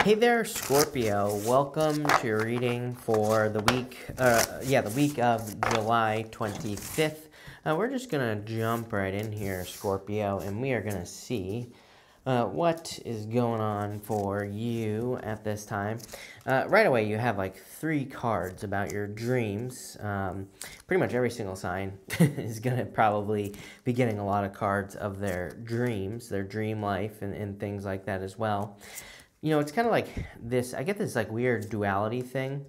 Hey there, Scorpio. Welcome to your reading for the week, the week of July 25th. We're just going to jump right in here, Scorpio, and we are going to see what is going on for you at this time. Right away, you have like 3 cards about your dreams. Pretty much every single sign is going to probably be getting a lot of cards of their dreams, their dream life, and things like that as well. You know, it's kind of like this, I get this like weird duality thing.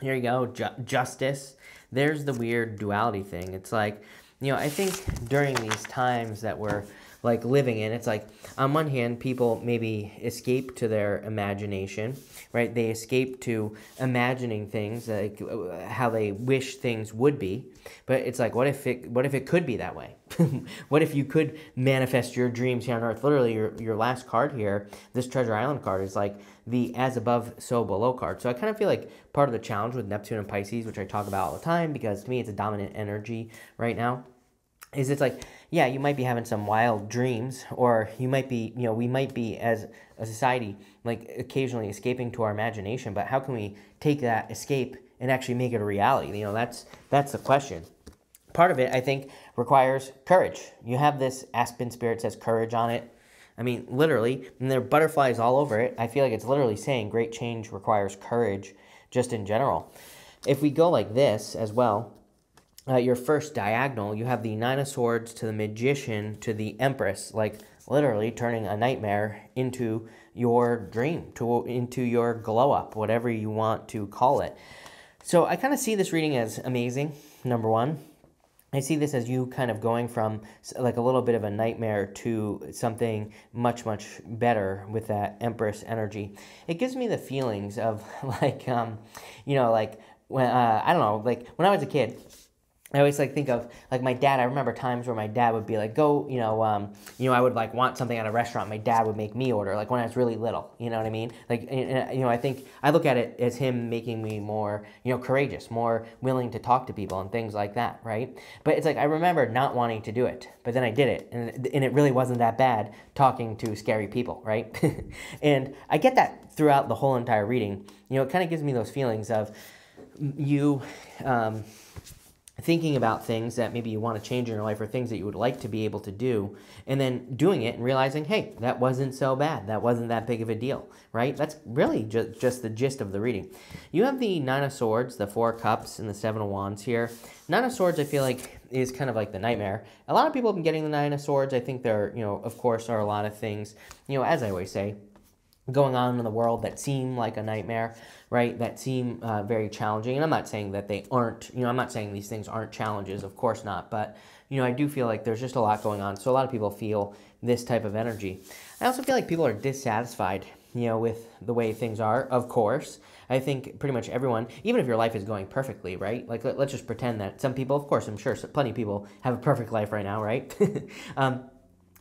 Here you go, justice. There's the weird duality thing. It's like, you know, I think during these times that we're like living in, it's like on one hand, people maybe escape to their imagination, right? They escape to imagining things like how they wish things would be. But it's like, what if it could be that way? What if you could manifest your dreams here on Earth? Literally, your last card here, this Treasure Island card, is like the as above, so below card. So I kind of feel like part of the challenge with Neptune and Pisces, which I talk about all the time, because to me it's a dominant energy right now, is it's like, yeah, you might be having some wild dreams, or you might be, you know, we might be as a society like occasionally escaping to our imagination, but how can we take that escape and actually make it a reality? You know, that's the question. Part of it, I think, requires courage. You have this Aspen Spirit says courage on it. I mean, literally, and there are butterflies all over it. I feel like it's literally saying great change requires courage just in general. If we go like this as well, your first diagonal, you have the Nine of Swords to the Magician to the Empress, like literally turning a nightmare into your dream, into your glow up, whatever you want to call it. So I kind of see this reading as amazing, number one. I see this as you kind of going from like a little bit of a nightmare to something much, much better with that Empress energy. It gives me the feelings of like, you know, like when, I don't know, like when I was a kid, I always like think of like my dad. I remember times where my dad would be like, go, you know, I would like want something at a restaurant. My dad would make me order, like when I was really little, you know what I mean? Like, you know, I think I look at it as him making me more, you know, courageous, more willing to talk to people and things like that, right? But it's like, I remember not wanting to do it, but then I did it. And it really wasn't that bad talking to scary people, right? And I get that throughout the whole entire reading. You know, it kind of gives me those feelings of you, thinking about things that maybe you want to change in your life or things that you would like to be able to do, and then doing it and realizing, hey, that wasn't so bad. That wasn't that big of a deal, right? That's really just the gist of the reading. You have the Nine of Swords, the Four of Cups, and the Seven of Wands here. Nine of Swords, I feel like, is kind of like the nightmare. A lot of people have been getting the Nine of Swords. I think there, you know, of course, are a lot of things, you know, as I always say, going on in the world that seem like a nightmare, right? That seem very challenging. And I'm not saying that they aren't, you know, I'm not saying these things aren't challenges, of course not. But, you know, I do feel like there's just a lot going on. So a lot of people feel this type of energy. I also feel like people are dissatisfied, you know, with the way things are, of course. I think pretty much everyone, even if your life is going perfectly, right? Like, let's just pretend that some people, of course, I'm sure plenty of people have a perfect life right now, right?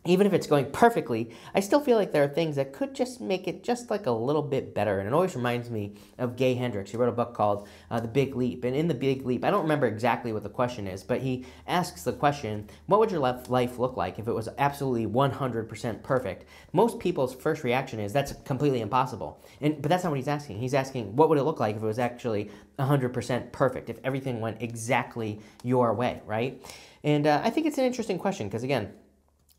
Even if it's going perfectly, I still feel like there are things that could just make it just like a little bit better. And it always reminds me of Gay Hendricks. He wrote a book called The Big Leap. And in The Big Leap, I don't remember exactly what the question is, but he asks the question, what would your life look like if it was absolutely 100% perfect? Most people's first reaction is, that's completely impossible. But that's not what he's asking. He's asking, what would it look like if it was actually 100% perfect, if everything went exactly your way, right? And I think it's an interesting question because, again,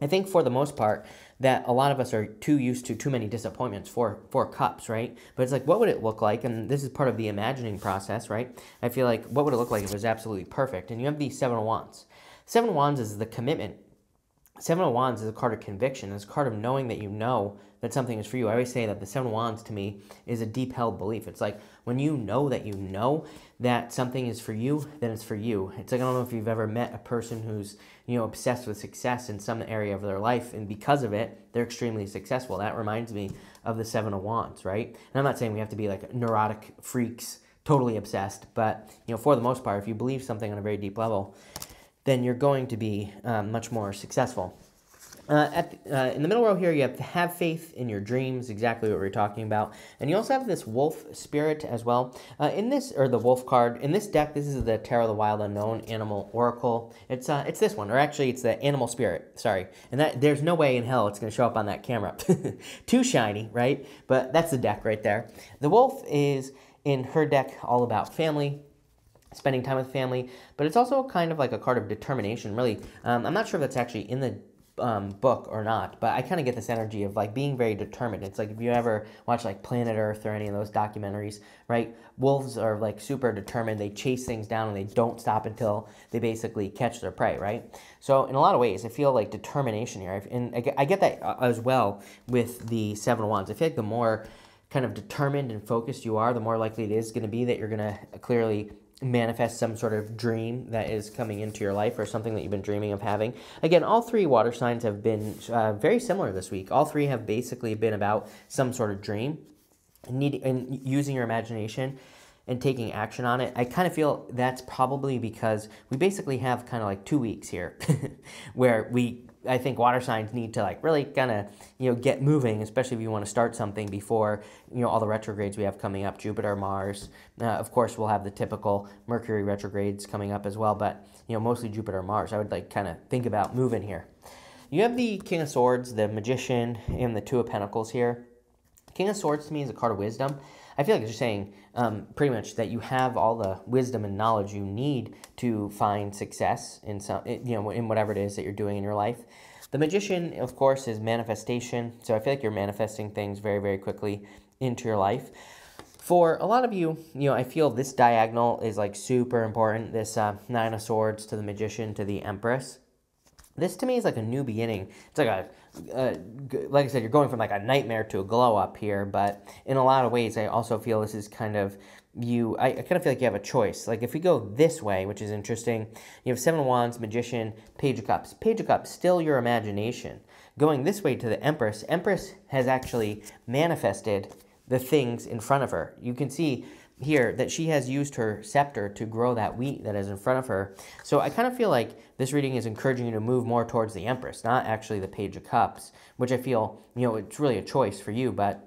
I think for the most part that a lot of us are too used to too many disappointments for cups, right? But it's like, what would it look like? And this is part of the imagining process, right? I feel like, what would it look like if it was absolutely perfect? And you have the Seven of Wands. Seven of Wands is the commitment. Seven of Wands is a card of conviction. It's a card of knowing that you know that something is for you. I always say that the Seven of Wands to me is a deep held belief. It's like when you know that something is for you, then it's for you. It's like, I don't know if you've ever met a person who's, you know, obsessed with success in some area of their life, and because of it, they're extremely successful. That reminds me of the Seven of Wands, right? And I'm not saying we have to be like neurotic freaks, totally obsessed, but, you know, for the most part, if you believe something on a very deep level, then you're going to be much more successful. In the middle row here, you have faith in your dreams, exactly what we were talking about. And you also have this wolf spirit as well. Or the wolf card. In this deck, this is the Tarot of the Wild Unknown Animal Oracle. It's this one, or actually it's the Animal Spirit, sorry. And there's no way in hell it's going to show up on that camera. Too shiny, right? But that's the deck right there. The wolf is, in her deck, all about family, spending time with family, but it's also kind of like a card of determination, really. I'm not sure if that's actually in the book or not, but I kind of get this energy of like being very determined. It's like if you ever watch like Planet Earth or any of those documentaries, right? Wolves are like super determined. They chase things down and they don't stop until they basically catch their prey, right? So in a lot of ways, I feel like determination here. And I get that as well with the Seven of Wands. I feel like the more kind of determined and focused you are, the more likely it is going to be that you're going to clearly manifest some sort of dream that is coming into your life or something that you've been dreaming of having. Again, all three water signs have been very similar this week. All three have basically been about some sort of dream and using your imagination and taking action on it. I kind of feel that's probably because we basically have kind of like 2 weeks here where I think water signs need to like really kind of, get moving, especially if you want to start something before, all the retrogrades we have coming up, Jupiter, Mars. Of course, we'll have the typical Mercury retrogrades coming up as well, but, mostly Jupiter, Mars. I would like kind of think about moving here. You have the King of Swords, the Magician, and the Two of Pentacles here. King of Swords to me is a card of wisdom. I feel like it's just saying pretty much that you have all the wisdom and knowledge you need to find success in in whatever it is that you're doing in your life. The Magician, of course, is manifestation. So I feel like you're manifesting things very, very quickly into your life. For a lot of you, I feel this diagonal is like super important. This Nine of Swords to the Magician to the Empress. This to me is like a new beginning. It's like like I said, you're going from like a nightmare to a glow up here, but in a lot of ways, I also feel this is kind of I kind of feel like you have a choice. Like if we go this way, which is interesting, you have Seven of Wands, Magician, Page of Cups. Page of Cups, still your imagination. Going this way to the Empress, Empress has actually manifested the things in front of her. You can see here that she has used her scepter to grow that wheat that is in front of her. So I kind of feel like this reading is encouraging you to move more towards the Empress, not actually the Page of Cups, which I feel, it's really a choice for you, but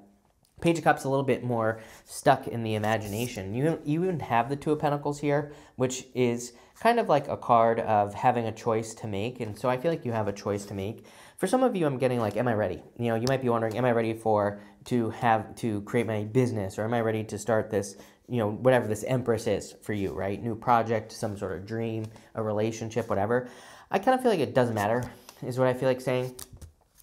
Page of Cups a little bit more stuck in the imagination. You even have the Two of Pentacles here, which is kind of like a card of having a choice to make, and so I feel like you have a choice to make. For some of you, I'm getting like, am I ready? You might be wondering, am I ready to create my business, or am I ready to start this, whatever this Empress is for you, right? New project, some sort of dream, a relationship, whatever. I kind of feel like it doesn't matter, is what I feel like saying.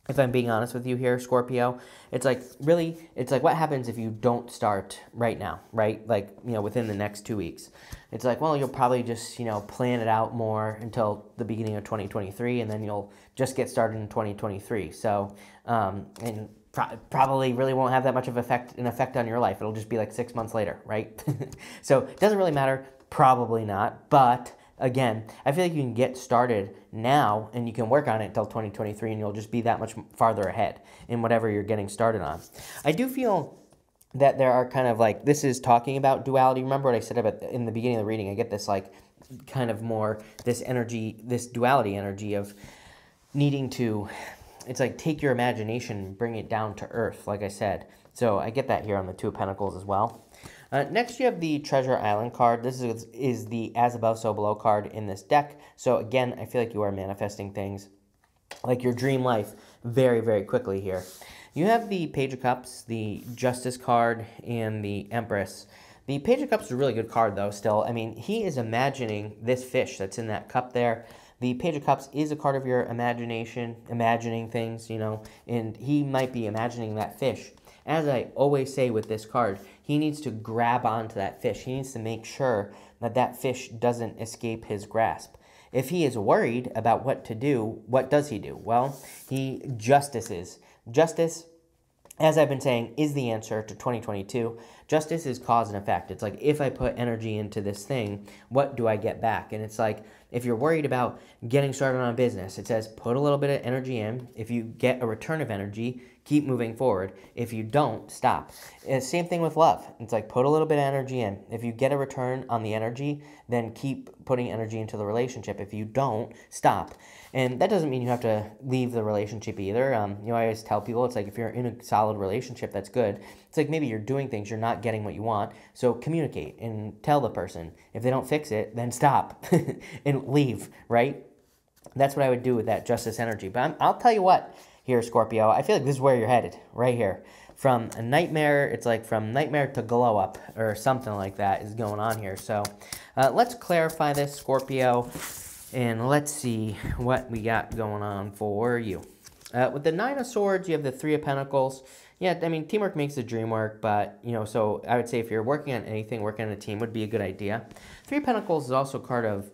If I'm being honest with you here, Scorpio, it's like, really, it's like what happens if you don't start right now, right? Like, within the next 2 weeks. It's like, well, you'll probably just, plan it out more until the beginning of 2023, and then you'll just get started in 2023. So, and probably really won't have that much of an effect on your life. It'll just be like 6 months later, right? So it doesn't really matter. Probably not, but again, I feel like you can get started now and you can work on it until 2023 and you'll just be that much farther ahead in whatever you're getting started on. I do feel that there are kind of like, this is talking about duality. Remember what I said about in the beginning of the reading? I get this like kind of more this energy, this duality energy of needing to, it's like take your imagination and bring it down to earth, like I said. So I get that here on the Two of Pentacles as well. Next, you have the Treasure Island card. This is the As Above, So Below card in this deck. So again, I feel like you are manifesting things like your dream life very, very quickly here. You have the Page of Cups, the Justice card, and the Empress. The Page of Cups is a really good card, though, still. I mean, he is imagining this fish that's in that cup there. The Page of Cups is a card of your imagination, imagining things, and he might be imagining that fish. As I always say with this card, he needs to grab onto that fish. He needs to make sure that that fish doesn't escape his grasp. If he is worried about what to do, what does he do? Well, he justices. Justice, as I've been saying, is the answer to 2022. Justice is cause and effect. It's like, if I put energy into this thing, what do I get back? And it's like, if you're worried about getting started on a business, it says put a little bit of energy in. If you get a return of energy, keep moving forward. If you don't, stop. Same thing with love. It's like put a little bit of energy in. If you get a return on the energy, then keep putting energy into the relationship. If you don't, stop. And that doesn't mean you have to leave the relationship either. You know, I always tell people, it's like if you're in a solid relationship, that's good. It's like maybe you're doing things, you're not getting what you want. So communicate and tell the person. If they don't fix it, then stop and leave, right? That's what I would do with that justice energy. But I'll tell you what here, Scorpio, I feel like this is where you're headed, right here. From a nightmare, it's like from nightmare to glow up or something like that is going on here. So let's clarify this, Scorpio, and let's see what we got going on for you. With the Nine of Swords, you have the Three of Pentacles. Yeah, I mean, teamwork makes the dream work, but, you know, so I would say if you're working on anything, working on a team would be a good idea. Three of Pentacles is also a card of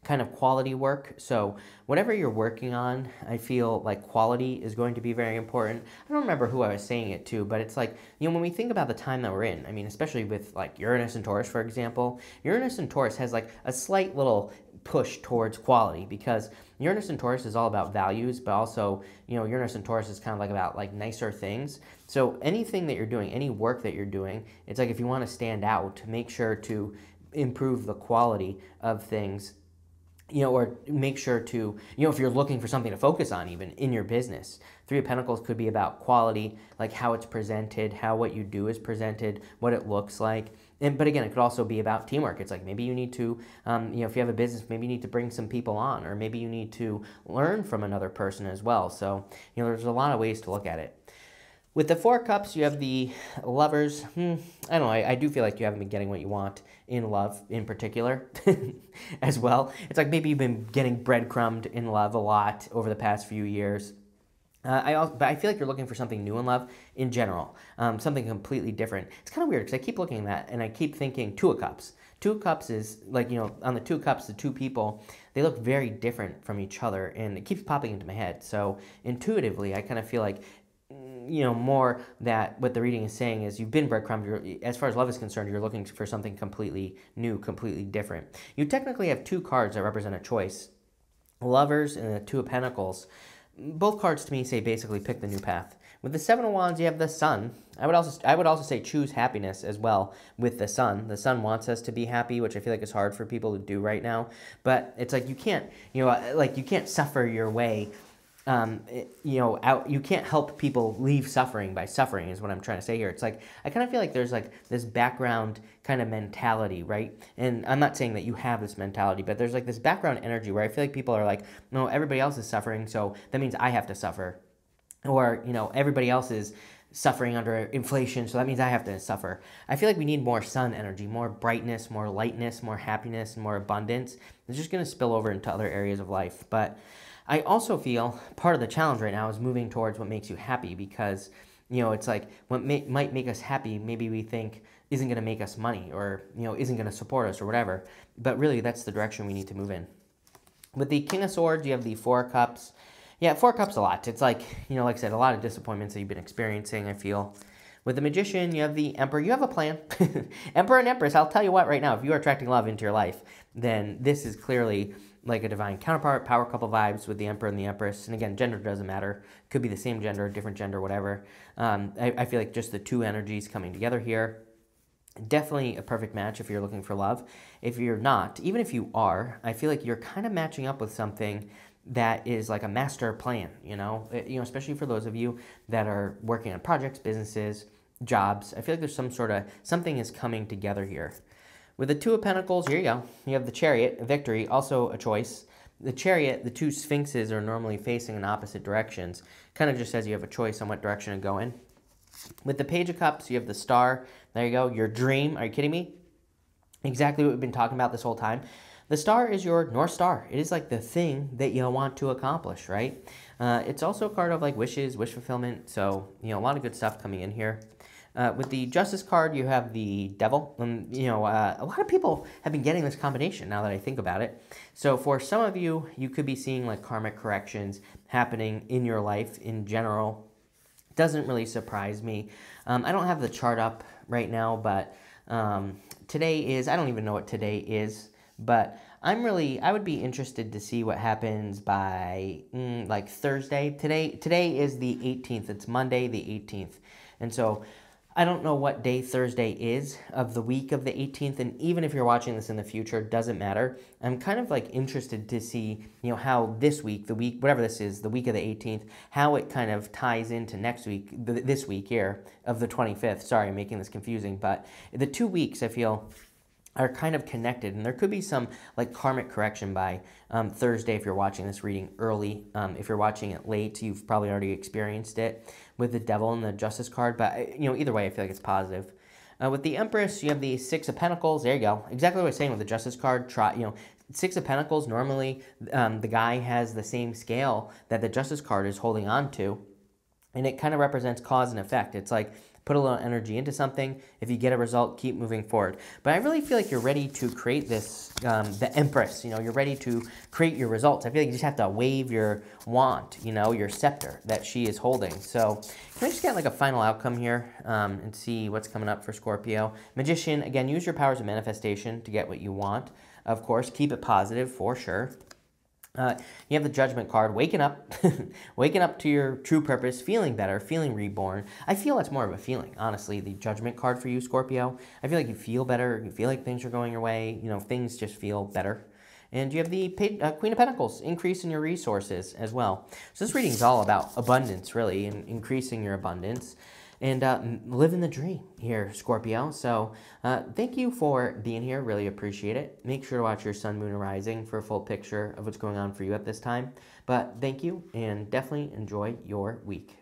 kind of quality work. So whatever you're working on, I feel like quality is going to be very important. I don't remember who I was saying it to, but it's like, you know, when we think about the time that we're in, I mean, especially with like Uranus and Taurus, for example, Uranus and Taurus has like a slight little push towards quality because Uranus and Taurus is all about values, but also, you know, Uranus and Taurus is kind of like about like nicer things. So anything that you're doing, any work that you're doing, it's like if you want to stand out, make sure to improve the quality of things, you know, or make sure to, you know, if you're looking for something to focus on even in your business. Three of Pentacles could be about quality, like how it's presented, how what you do is presented, what it looks like. But again, it could also be about teamwork. It's like maybe you need to, you know, if you have a business, maybe you need to bring some people on, or maybe you need to learn from another person as well. So, you know, there's a lot of ways to look at it. With the Four of Cups, you have the Lovers. I don't know, I do feel like you haven't been getting what you want in love in particular as well. It's like maybe you've been getting breadcrumbed in love a lot over the past few years. But I feel like you're looking for something new in love in general, something completely different. It's kind of weird because I keep looking at that and I keep thinking Two of Cups. Two of Cups is like, you know, on the Two of Cups, the two people, they look very different from each other and it keeps popping into my head. So intuitively, I kind of feel like, you know, more that what the reading is saying is you've been breadcrumbed. As far as love is concerned, you're looking for something completely new, completely different. You technically have two cards that represent a choice. Lovers and the Two of Pentacles. Both cards to me say basically pick the new path. With the Seven of Wands, you have the Sun. I would also say choose happiness as well with the Sun. The Sun wants us to be happy, which I feel like is hard for people to do right now. But it's like you can't, you know, like you can't suffer your way. You know, you can't help people leave suffering by suffering is what I'm trying to say here. It's like, I kind of feel like there's like this background kind of mentality, right? And I'm not saying that you have this mentality, but there's like this background energy where I feel like people are like, no, everybody else is suffering, so that means I have to suffer. Or, you know, everybody else is suffering under inflation, so that means I have to suffer. I feel like we need more sun energy, more brightness, more lightness, more happiness, more abundance. It's just going to spill over into other areas of life. But I also feel part of the challenge right now is moving towards what makes you happy because, you know, it's like what might make us happy, maybe we think isn't going to make us money or, you know, isn't going to support us or whatever. But really, that's the direction we need to move in. With the King of Swords, you have the Four of Cups. Yeah, Four of Cups a lot. It's like, you know, like I said, a lot of disappointments that you've been experiencing, I feel. With the Magician, you have the Emperor. You have a plan. Emperor and Empress, I'll tell you what right now, if you are attracting love into your life, then this is clearly like a divine counterpart, power couple vibes with the Emperor and the Empress. And again, gender doesn't matter. Could be the same gender, different gender, whatever. I feel like just the two energies coming together here. Definitely a perfect match if you're looking for love. If you're not, even if you are, I feel like you're kind of matching up with something that is like a master plan, you know, especially for those of you that are working on projects, businesses, jobs. I feel like there's some sort of, something is coming together here. With the Two of Pentacles, here you go. You have the Chariot, Victory, also a choice. The Chariot, the two Sphinxes are normally facing in opposite directions. Kind of just says you have a choice on what direction to go in. With the Page of Cups, you have the Star. There you go. Your dream. Are you kidding me? Exactly what we've been talking about this whole time. The Star is your North Star. It is like the thing that you want to accomplish, right? It's also a card of like wishes, wish fulfillment. So, you know, a lot of good stuff coming in here. With the Justice card, you have the Devil. You know, a lot of people have been getting this combination now that I think about it. So for some of you, you could be seeing like karmic corrections happening in your life in general. Doesn't really surprise me. I don't have the chart up right now, but today is, I don't even know what today is, but I would be interested to see what happens by like Thursday. Today is the 18th. It's Monday the 18th. And so I don't know what day Thursday is of the week of the 18th, and even if you're watching this in the future, doesn't matter. I'm kind of like interested to see, how this week, the week, whatever this is, the week of the 18th, how it kind of ties into next week, this week here of the 25th. Sorry, I'm making this confusing, but the 2 weeks I feel are kind of connected, and there could be some like karmic correction by Thursday if you're watching this reading early. If you're watching it late, you've probably already experienced it with the Devil and the Justice card, but either way I feel like it's positive. With the Empress, you have the Six of Pentacles. There you go, exactly what I was saying with the Justice card. Six of Pentacles, normally the guy has the same scale that the Justice card is holding on to, and it kind of represents cause and effect. It's like, put a little energy into something. If you get a result, keep moving forward. But I really feel like you're ready to create this, the Empress. You're ready to create your results. I feel like you just have to wave your wand, your scepter that she is holding. So can I just get like a final outcome here and see what's coming up for Scorpio? Magician, again, use your powers of manifestation to get what you want. Of course, keep it positive for sure. You have the Judgment card, waking up, waking up to your true purpose, feeling better, feeling reborn. I feel that's more of a feeling, honestly, the Judgment card for you, Scorpio. I feel like you feel better, you feel like things are going your way, things just feel better. And you have the Queen of Pentacles, increase in your resources as well. So this reading is all about abundance, really, and increasing your abundance. And living the dream here, Scorpio. So thank you for being here. Really appreciate it. Make sure to watch your sun, moon, and rising for a full picture of what's going on for you at this time. But thank you, and definitely enjoy your week.